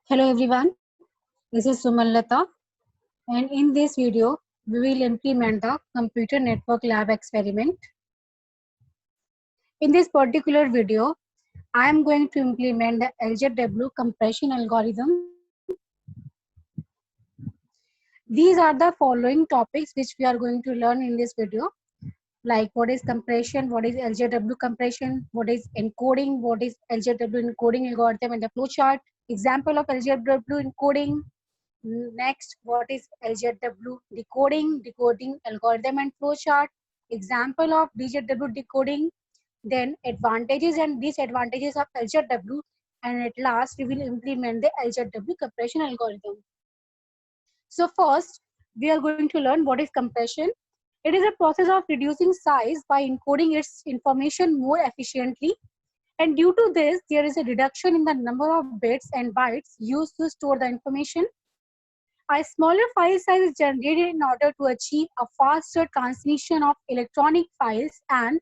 Hello everyone, this is Sumalata, and in this video we will implement the computer network lab experiment. In this particular video, I am going to implement the LZW compression algorithm. These are the following topics which we are going to learn in this video, like what is compression, what is LZW compression, what is encoding, what is LZW encoding algorithm and the flowchart, example of LZW encoding. Next, what is LZW decoding, decoding algorithm and flowchart, example of DZW decoding, then advantages and disadvantages of LZW, and at last we will implement the LZW compression algorithm. So first, we are going to learn what is compression. It is a process of reducing size by encoding its information more efficiently, and due to this, there is a reduction in the number of bits and bytes used to store the information. A smaller file size is generated in order to achieve a faster transmission of electronic files and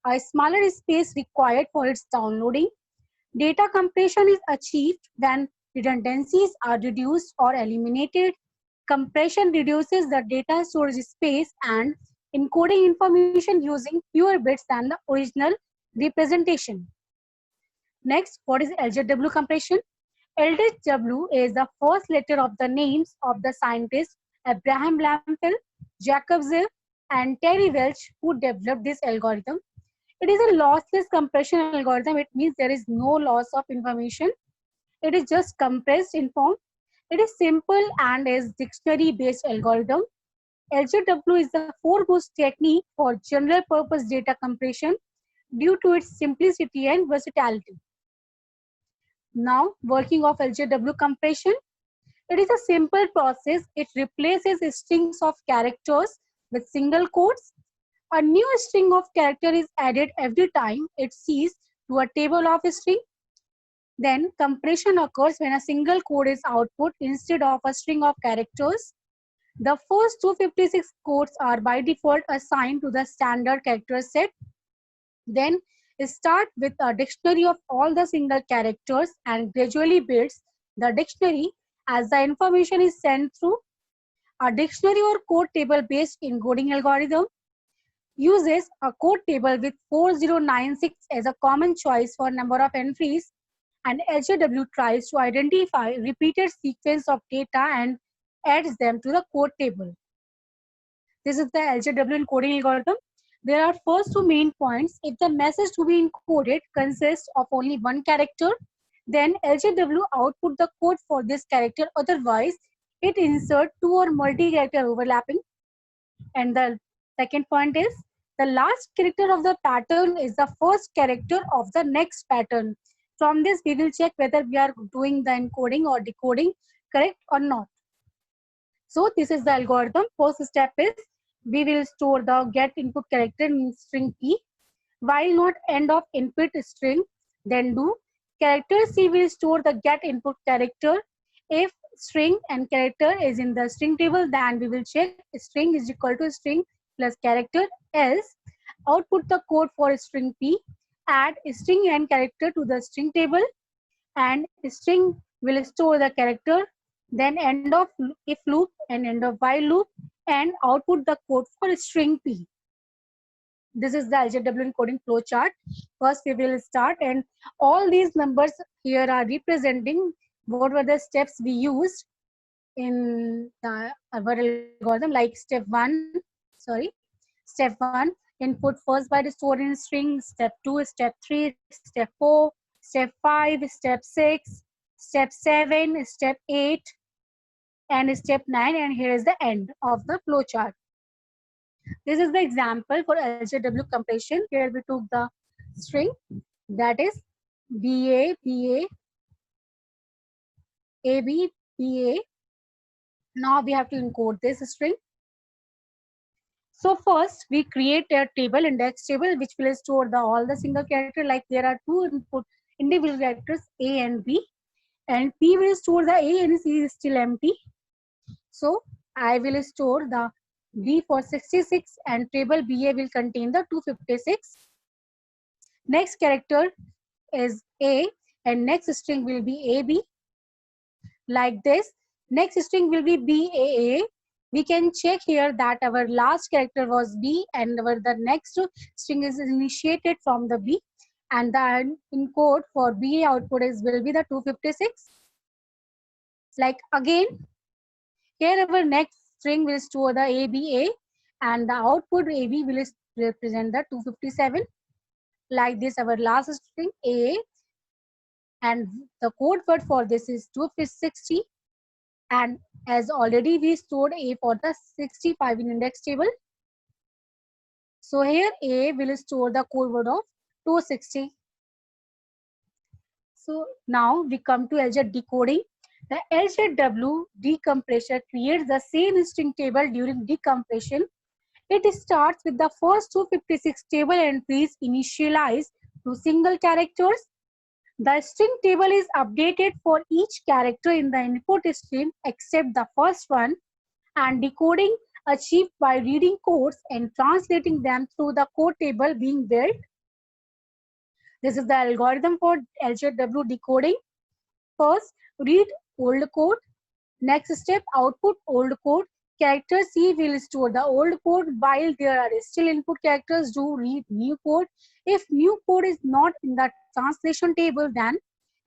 a smaller space required for its downloading. Data compression is achieved when redundancies are reduced or eliminated. Compression reduces the data storage space and encoding information using fewer bits than the original representation. Next, what is LZW compression? LZW is the first letter of the names of the scientists Abraham Lamphel, Jacob Ziv, and Terry Welch who developed this algorithm. It is a lossless compression algorithm. It means there is no loss of information. It is just compressed inform. It is simple and is dictionary-based algorithm. LZW is the foremost technique for general purpose data compression due to its simplicity and versatility. Now, working of LZW compression. It is a simple process. It replaces strings of characters with single quotes. A new string of character is added every time it sees to a table of a string. Then compression occurs when a single code is output instead of a string of characters. The first 256 quotes are by default assigned to the standard character set. Then start with a dictionary of all the single characters and gradually builds the dictionary as the information is sent through. A dictionary or code table based encoding algorithm uses a code table with 4096 as a common choice for number of entries, and LZW tries to identify repeated sequence of data and adds them to the code table. This is the LZW encoding algorithm. There are first two main points. If the message to be encoded consists of only one character, then LZW output the code for this character. Otherwise, it insert two or multi-character overlapping. And the second point is the last character of the pattern is the first character of the next pattern. From this, we will check whether we are doing the encoding or decoding correct or not. So this is the algorithm. First step is we will store the get input character in string P. While not end of input string, then do character C will store the get input character. If string and character is in the string table, then we will check string is equal to string plus character. Else output the code for string P. Add string and character to the string table, and string will store the character. Then end of if loop and end of while loop, and output the code for string P. This is the LZW encoding flow chart. First, we will start, and all these numbers here are representing what were the steps we used in our algorithm. Like step 1, input first byte stored in string. Step 2, step 3, step 4, step 5, step 6, step 7, step 8, and step 9. And here is the end of the flow chart. This is the example for LZW compression. Here we took the string, that is BA, BA, AB, BA. Now we have to encode this string. So first we create a table, index table, which will store all the single character. Like there are two input individual characters A and B, and P will store the A and C is still empty. So I will store the B for 66 and table BA will contain the 256. Next character is A and next string will be AB. like this. Next string will be BAA. We can check here that our last character was B and the next string is initiated from the B, and the encode for BA output will be the 256. Like again, here our next string will store the ABA and the output AB will represent the 257. Like this, our last string A, and the code word for this is 260. And as already we stored A for the 65 in index table, so here A will store the code word of 260. So now we come to LZ decoding. The LZW decompressor creates the same string table during decompression. It starts with the first 256 table entries initialized to single characters. The string table is updated for each character in the input stream except the first one, and decoding achieved by reading codes and translating them through the code table being built. This is the algorithm for LZW decoding. First, read old code. Next step, output old code. Character C will store the old code while there are still input characters. Do read new code. If new code is not in the translation table, then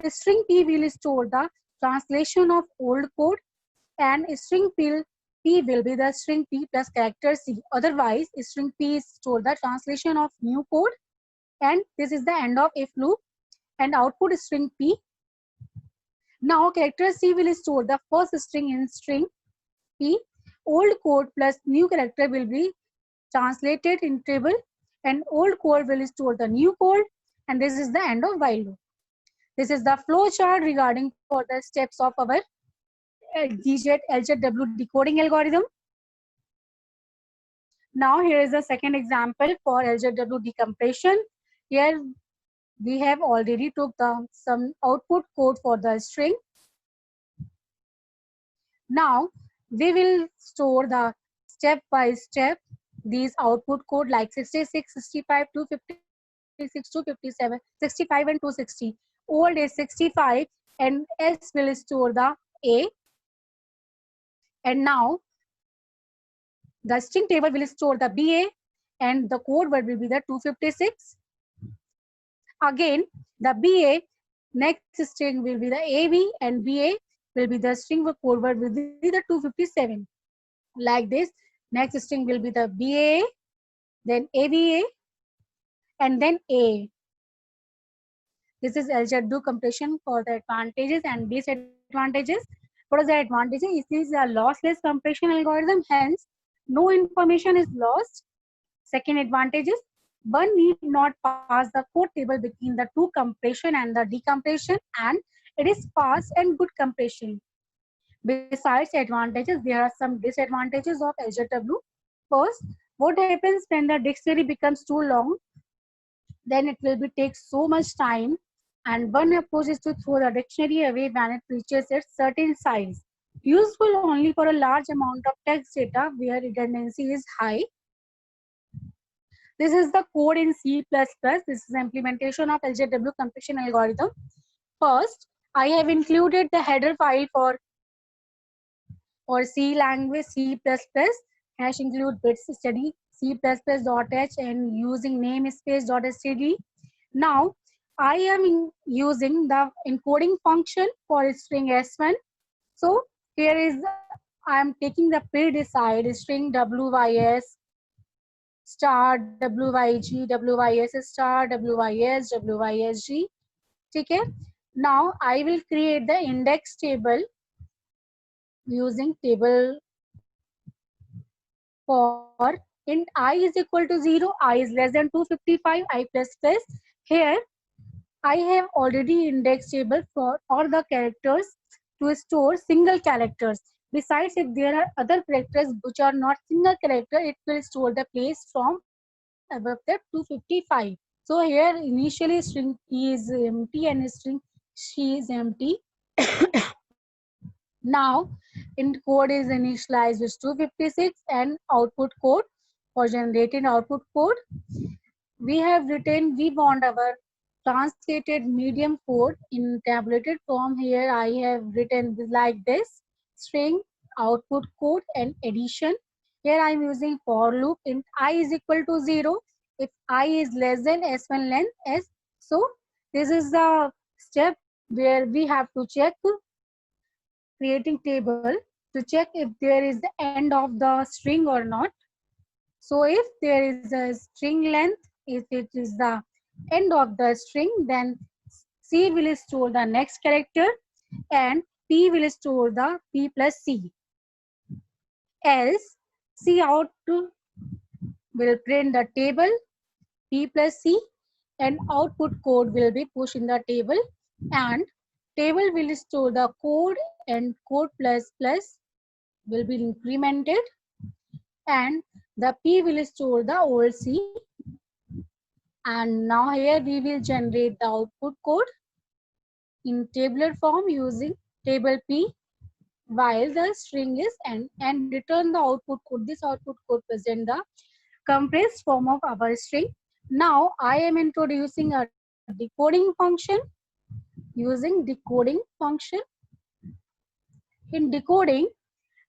string P will store the translation of old code, and string P will be the string P plus character C. Otherwise, string P is store the translation of new code, and this is the end of if loop, and output string P. Now character C will store the first string in string P. Old code plus new character will be translated in table, and old code will store the new code, and this is the end of while loop. This is the flow chart regarding for the steps of our LZW decoding algorithm. Now here is the second example for LZW decompression. Here we have already took some output code for the string. Now we will store the step by step these output code like 66, 65, 256, 257, 65 and 260. Old is 65 and S will store the A. And now the string table will store the BA and the code word will be the 256. Again, the BA next string will be the AB and BA will be the string code word will be the 257. Like this, next string will be the BA, then ABA, and then A. This is LZW compression for the advantages and disadvantages. What are the advantages? It is a lossless compression algorithm, hence no information is lost. Second advantage is one need not pass the code table between the two compression and the decompression, and it is fast and good compression. Besides advantages, there are some disadvantages of LZW. First, what happens when the dictionary becomes too long? Then it will take so much time, and one approach is to throw the dictionary away when it reaches its certain size. Useful only for a large amount of text data where redundancy is high. This is the code in C++. This is implementation of LZW compression algorithm. First, I have included the header file for C language C++. Hash include bits study C++.h and using namespace.std. Now, I am using the encoding function for string S1. So, here is, I am taking the pre-decide string WYS star WYG, WYS star, WYS, WYSG. Okay. Now I will create the index table using table for int I is equal to 0, I is less than 255, I plus plus. Here I have already index table for all the characters to store single characters. Besides, if there are other characters which are not single character, it will store the place from above the 255. So here initially string P is empty and string C is empty. Now in code is initialized with 256 and output code for generating output code. We have written we want our translated medium code in tabulated form. Here I have written like this: string, output code, and addition. Here I am using for loop in I is equal to 0. If I is less than S1 length S. So this is the step where we have to check creating table to check if there is the end of the string or not. So if there is a string length, if it is the end of the string, then C will store the next character and P will store the P plus C. Else C out will print the table P plus C and output code will be pushed in the table, and table will store the code and code plus plus will be incremented, and the P will store the old C. And now here we will generate the output code in tabular form using table P while the string is n, and return the output code. This output code present the compressed form of our string. Now I am introducing a decoding function using decoding function. In decoding,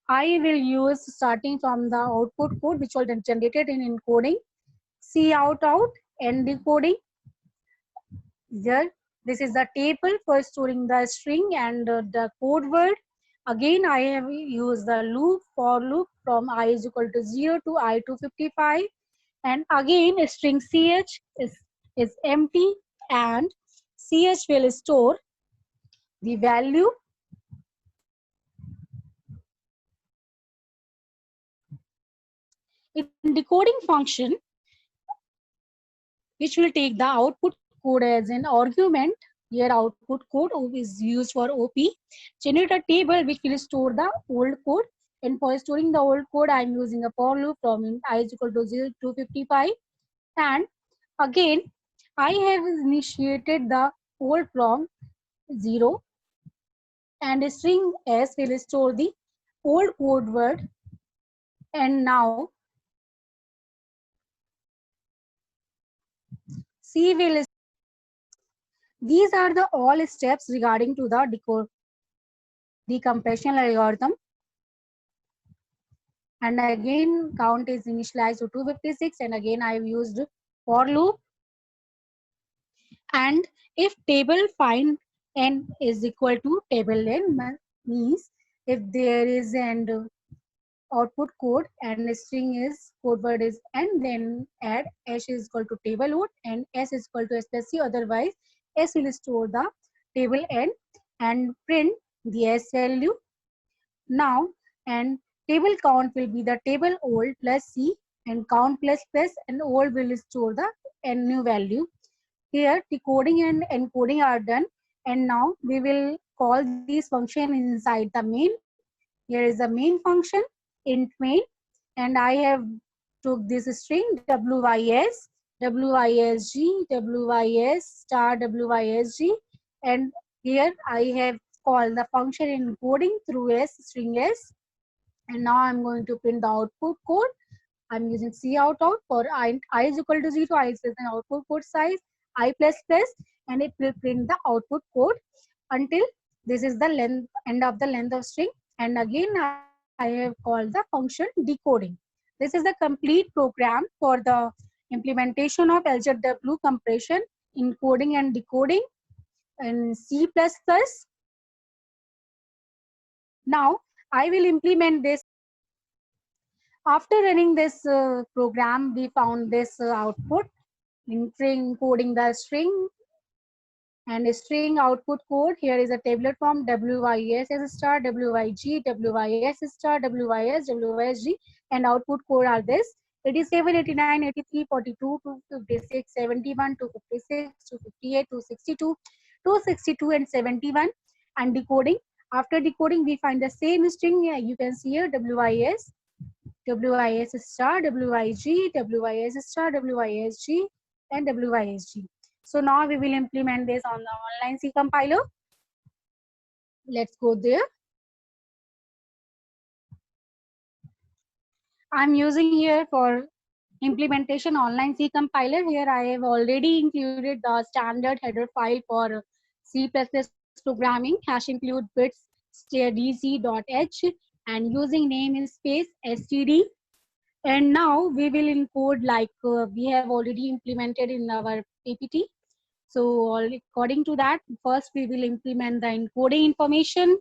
I will use starting from the output code which was generated in encoding, cout and decoding. Here, this is the table for storing the string and the code word. Again, I have used the loop, for loop from I is equal to 0 to I to 55. And again, string ch is empty, and ch will store the value in decoding function, which will take the output code as an argument. Here output code is used for OP. Generate a table which will store the old code, and for storing the old code I am using a for loop from I is equal to 0 to 55. And again I have initiated the old from 0, and string s will store the old code word. And now C will. These are the all steps regarding to the decompression algorithm. And again count is initialized to 256, and again I have used for loop. And if table find n is equal to table n, means if there is an output code and string is code word is n, then add s is equal to table load and s is equal to s plus c. Otherwise s will store the table n and print the s value. Now, and table count will be the table old plus c, and count plus plus, and old will store the n new value. Here decoding and encoding are done, and now we will call these function inside the main. Here is the main function, int main, and I have took this string wis, wisg, wis star wisg, and here I have called the function encoding through s string s. And now I'm going to print the output code. I'm using cout for I is equal to 0, I is an output code size, I plus plus, and it will print the output code until this is the length, end of the length of string. And again I have called the function decoding. This is the complete program for the implementation of LZW compression, encoding and decoding in C++. Now I will implement this. After running this program, we found this output in encoding the string and string output code. Here is a tabular form WIS star, WIG, WIS star, WIS, WISG, and output code are this 87, 89, 83, 42, 256, 71, 256, 258, 262, 262, and 71. And decoding. After decoding, we find the same string. You can see here WIS, WIS star, WIG, WIS star, WISG, and WISG. So now we will implement this on the online C compiler. Let's go there. I'm using here for Implementation online C compiler. Here I have already included the standard header file for C++ programming. Hash include bits dc.h and using namespace std. And now we will encode like we have already implemented in our PPT. So according to that, first we will implement the encoding information.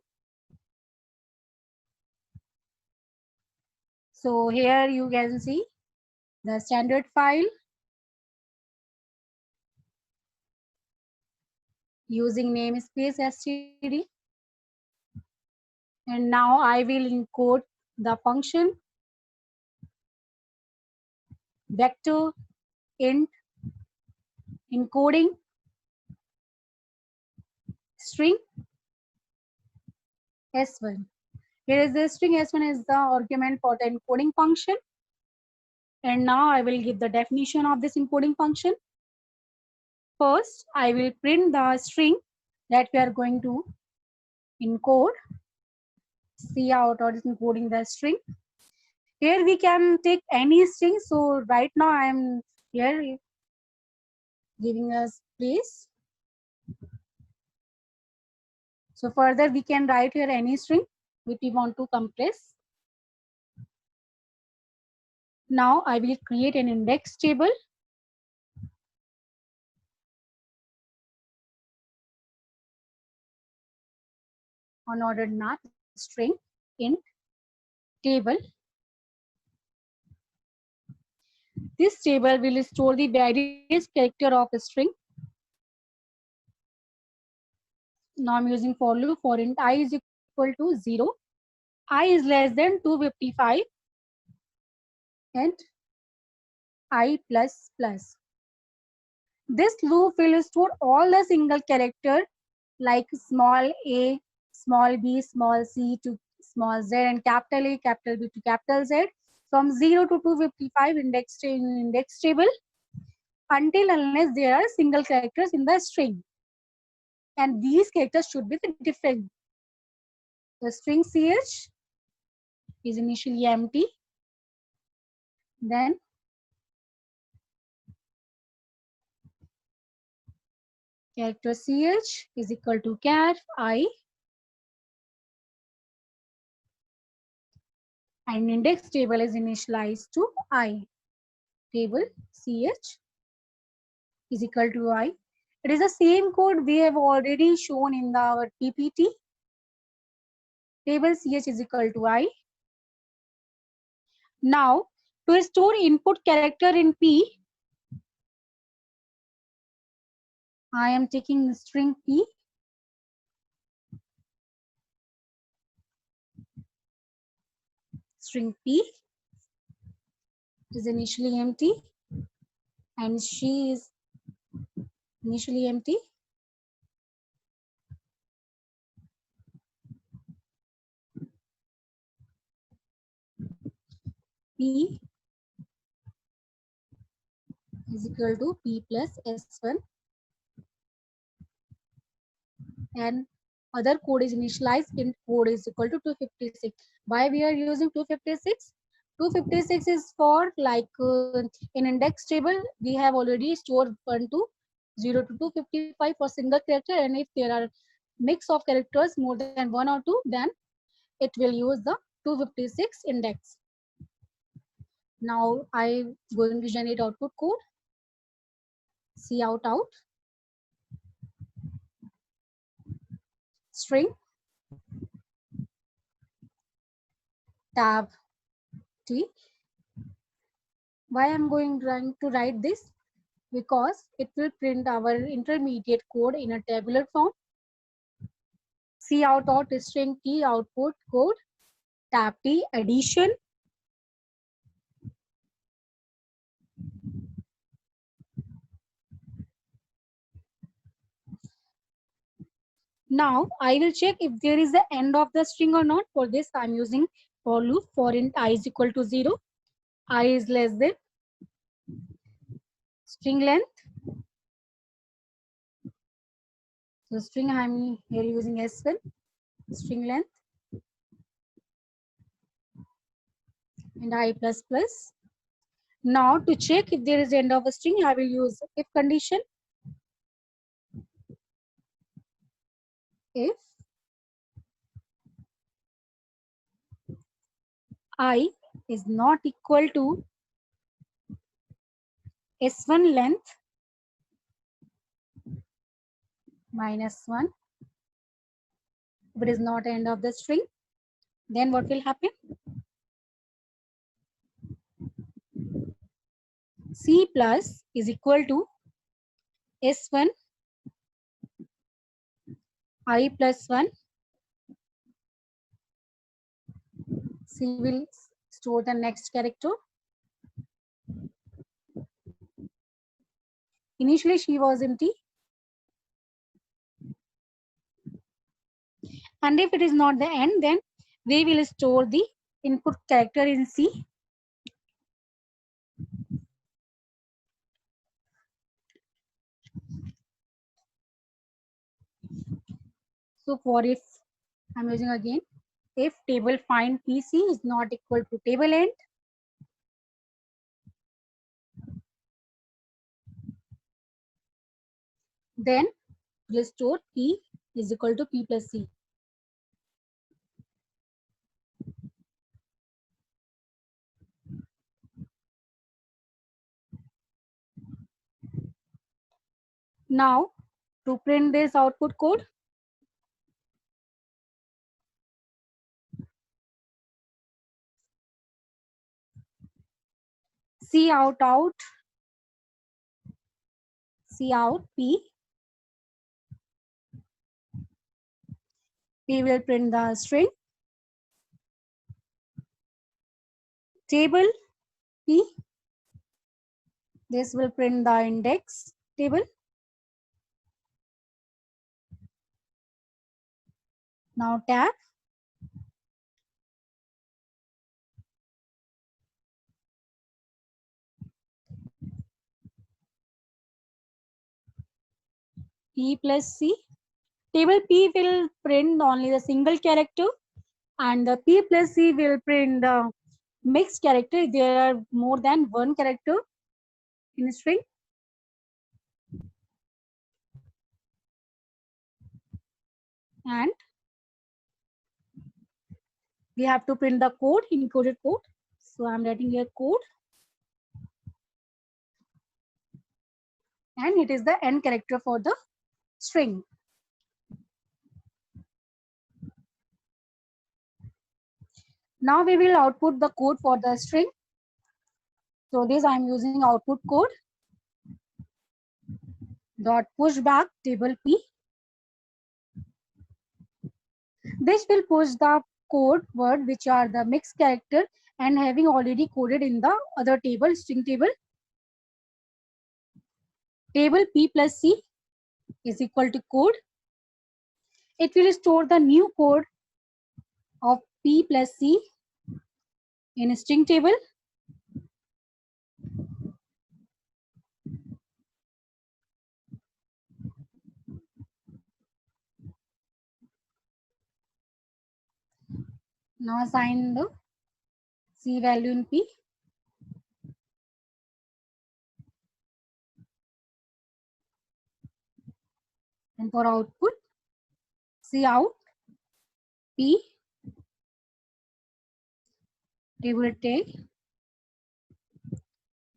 So here you can see the standard file using namespace std. And now I will encode the function vector int encoding string s1. Here is the string s1 is the argument for the encoding function. And now I will give the definition of this encoding function. First, I will print the string that we are going to encode. Cout or is encoding the string. Here we can take any string. So right now I am here giving us place. So further we can write here any string which we want to compress. Now I will create an index table. Unordered math string int table. This table will store the various character of a string. Now I'm using for loop for int I is equal to 0. I is less than 255 and I plus plus. This loop will store all the single character like small a, small b, small c to small z and capital A, capital B to capital Z from 0 to 255 index table until unless there are single characters in the string. And these characters should be the different. The string ch is initially empty. Then character ch is equal to char I and index table is initialized to I. Table ch is equal to I. It is the same code we have already shown in our PPT. Table ch is equal to I. Now to store input character in P, I am taking string P. String P is initially empty and she is initially empty. P is equal to P plus S1 and other code is initialized in code is equal to 256. Why we are using 256? 256 is for like in index table we have already stored 1 to 0 to 255 for single character, and if there are mix of characters more than 1 or 2 then it will use the 256 index. Now I'm going to generate output code. Cout string tab t. Why I'm trying to write this? Because it will print our intermediate code in a tabular form. Cout string t output code tab t addition. Now I will check if there is the end of the string or not. For this I'm using for loop for int I is equal to 0. I is less than string length. So string I'm here using S1 string length and I plus plus. Now to check if there is end of a string, I will use if condition. If I is not equal to S1 length minus 1, if it is not end of the string, then what will happen? C plus is equal to S1 I plus 1. C will store the next character. Initially she was empty. And if it is not the end, then we will store the input character in C. So for if, I'm using again, if table find PC is not equal to table end, then we'll store P is equal to P plus C. Now to print this output code, Cout P, we will print the string. Table P, this will print the index table. Now tab, P plus C. Table P will print only the single character, and the P plus C will print the mixed character. There are more than one character in a string. And we have to print the code, encoded code. So I'm writing here code. And it is the end character for the string. Now we will output the code for the string. So this I'm using output code dot pushback table P. This will push the code word which are the mixed character and having already coded in the other table, string table. Table P plus C is equal to code. It will store the new code of P plus C in a string table. Now assign the C value in P. And for output, Cout P table tag.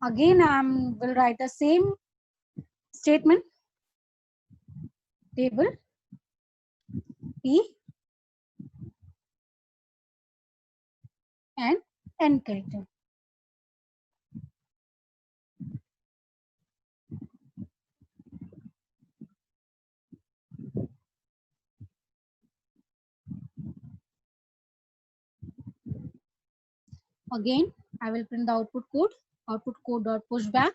Again, I will write the same statement. Table P and end character. Again, I will print the output code dot pushback.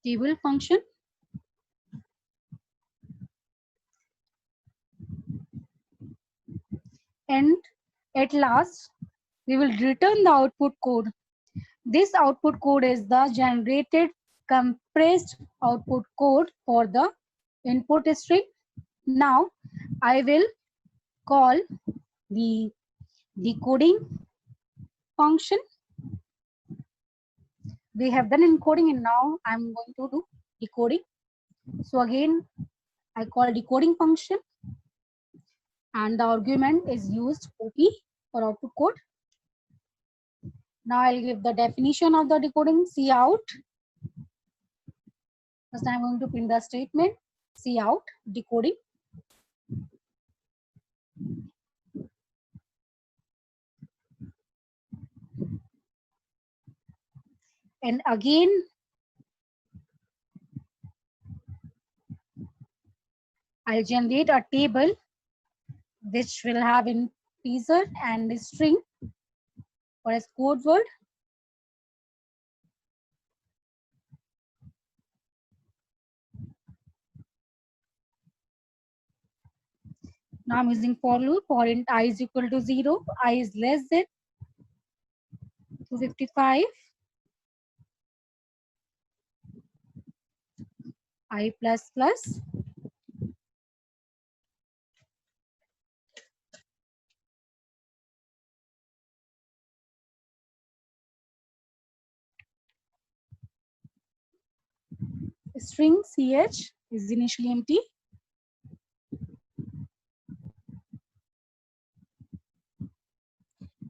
Table function. And at last, we will return the output code. This output code is the generated compressed output code for the input string. Now, I will call the decoding function. We have done encoding and now I'm going to do decoding. So again, I call decoding function and the argument is used OP for output code. Now I'll give the definition of the decoding cout. First I'm going to print the statement cout decoding. And again, I'll generate a table which will have integer and a string or as code word. Now I'm using for loop for int I is equal to 0, I is less than 255, I plus plus. String ch is initially empty.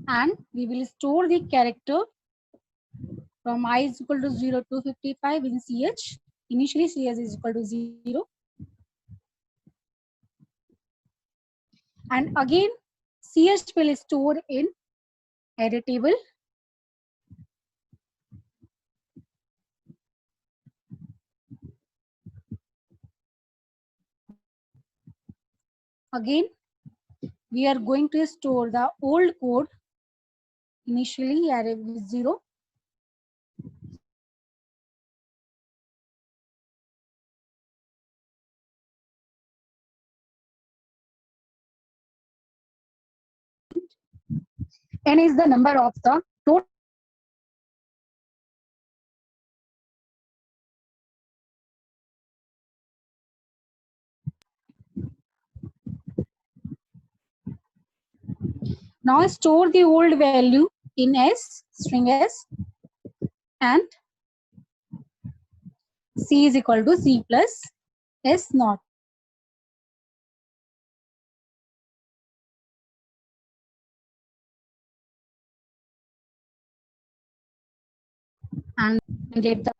And we will store the character from I is equal to 0 to 55 in ch. Initially ch is equal to 0. And again, ch will store in array table. Again, we are going to store the old code initially array with 0. N is the number of the total. Now store the old value in S, string S, and C is equal to C plus S naught. And get the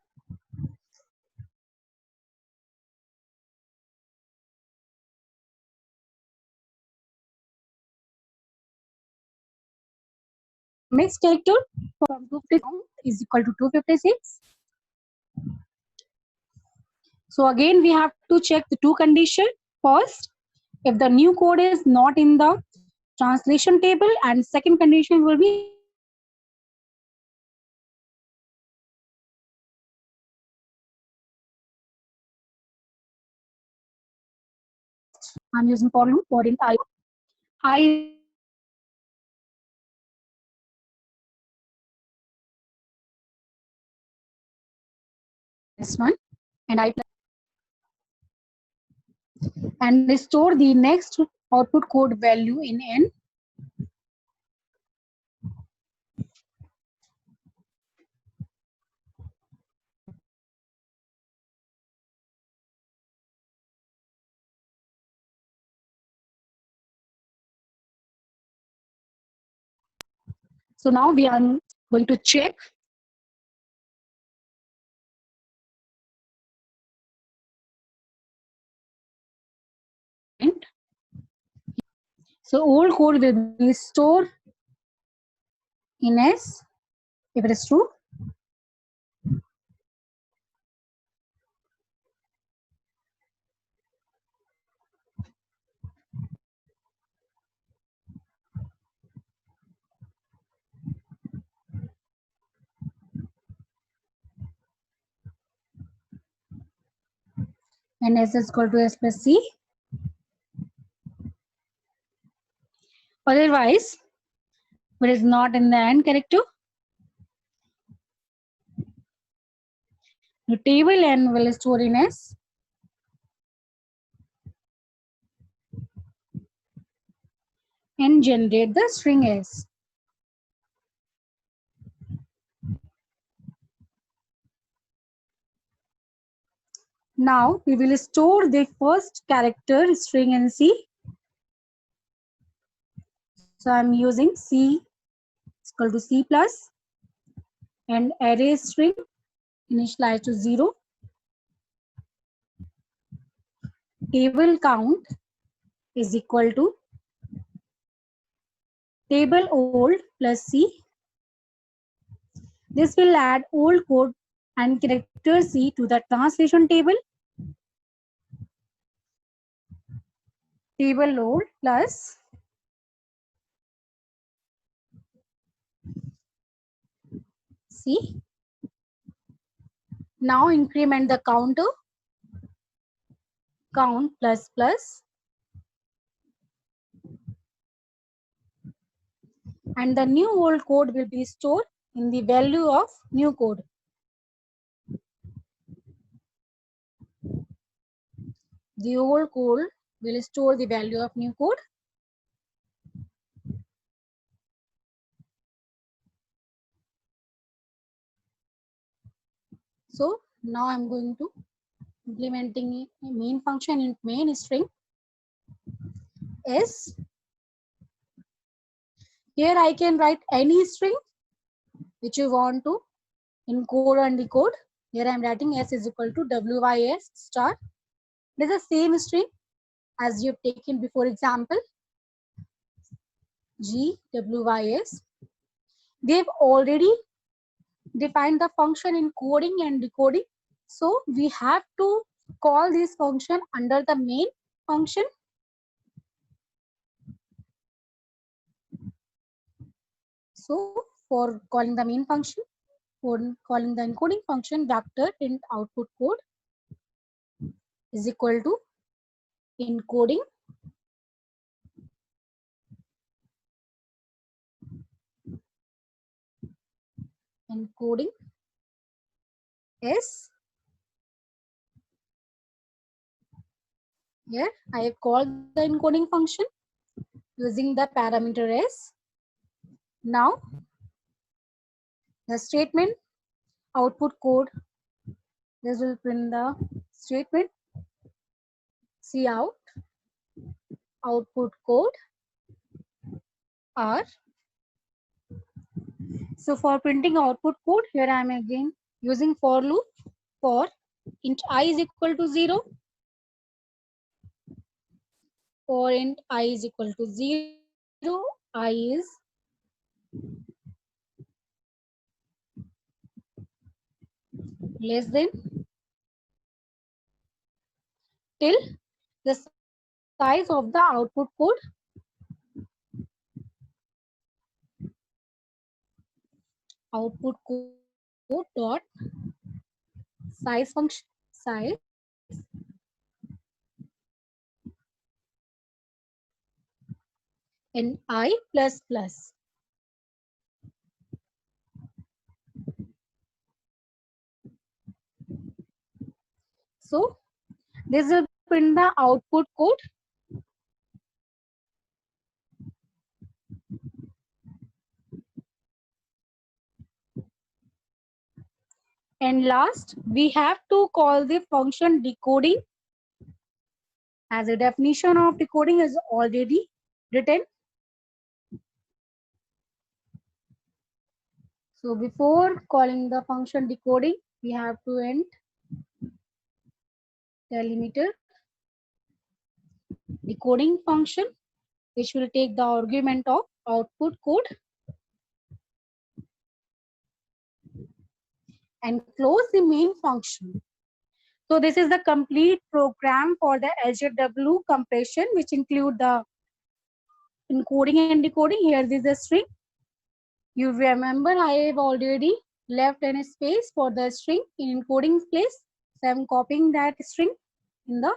mixed character from 256 is equal to 256. So again, we have to check the two conditions. First, if the new code is not in the translation table, and second condition will be I'm using for loop for int I this one and I and store the next output code value in N. So now we are going to check. So old code will be stored in S if it is true. And S is equal to S plus C. Otherwise, if it is not in the AND character, the table N will store in S. and generate the string S. Now we will store the first character string in C. So I'm using C is equal to C plus and array string initialized to 0. Table count is equal to table old plus C. This will add old code and character C to the translation table. Table old plus C. Now increment the counter, count plus plus, and the new old code will be stored in the value of new code. The old code will store the value of new code. So now I'm going to implementing a main function in main string S. Here I can write any string which you want to encode and decode. Here I am writing S is equal to WYS star. It is the same string as you have taken before example. GWYS. They've already defined the function encoding and decoding. So we have to call this function under the main function. So for calling the main function, for calling the encoding function, vector int output code is equal to encoding S. Here I have called the encoding function using the parameter S. Now the statement output code, this will print the statement cout output code R. So for printing output code, here I am again using for loop for int I is equal to 0. For int I is equal to 0, I is less than till the size of the output code dot size function size and I plus plus. So this will print the output code. And last, we have to call the function decoding, as a definition of decoding is already written. So before calling the function decoding, we have to int delimiter decoding function, which will take the argument of output code and close the main function. So this is the complete program for the LZW compression, which include the encoding and decoding. Here is the string. You remember I have already left any space for the string in encoding place. So I'm copying that string in the.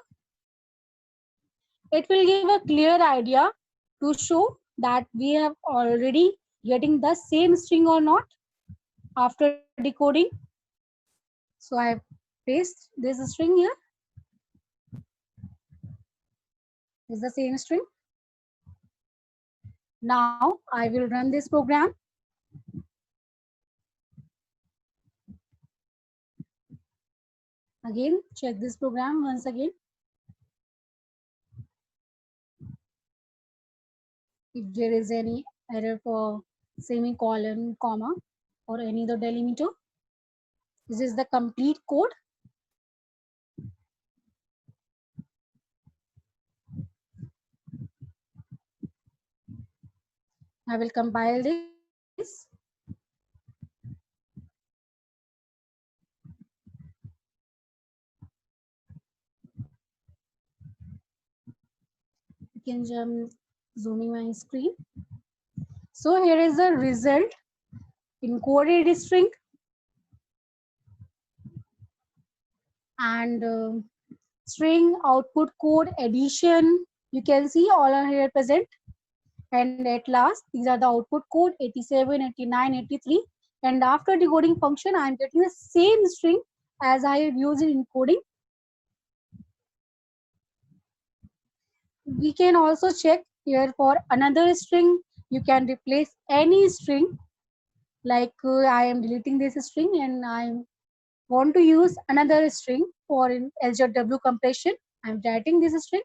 It will give a clear idea to show that we have already getting the same string or not after decoding. So I have pasted this string here. Is the same string. Now I will run this program. Again, check this program once again. If there is any error for semicolon, comma, or any other delimiter, this is the complete code. I will compile this. You can zooming my screen. So here is the result encoded string and string output code addition. You can see all are here present. And at last, these are the output code 87, 89, 83. And after decoding function, I am getting the same string as I have used in encoding. We can also check here for another string. You can replace any string. Like I am deleting this string and I want to use another string for LZW compression. I am writing this string.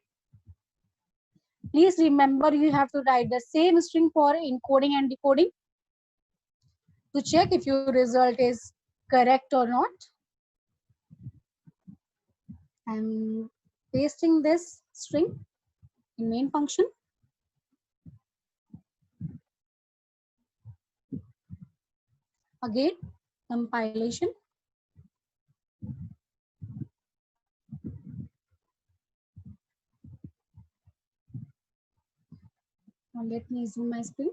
Please remember you have to write the same string for encoding and decoding to check if your result is correct or not. I'm pasting this string in main function. Again, compilation. Now let me zoom my screen.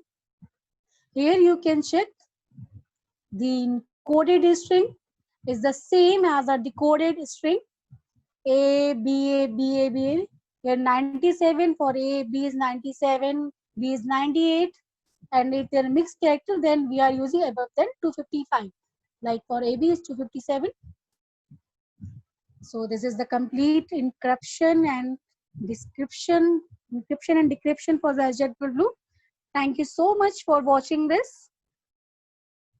Here you can check the encoded string is the same as a decoded string. A, B, A, B, A, B, A. Here 97 for A, B is 97, B is 98. And if they're mixed character, then we are using above than 255. Like for AB is 257. So this is the complete encryption and decryption for the LZW. Thank you so much for watching this.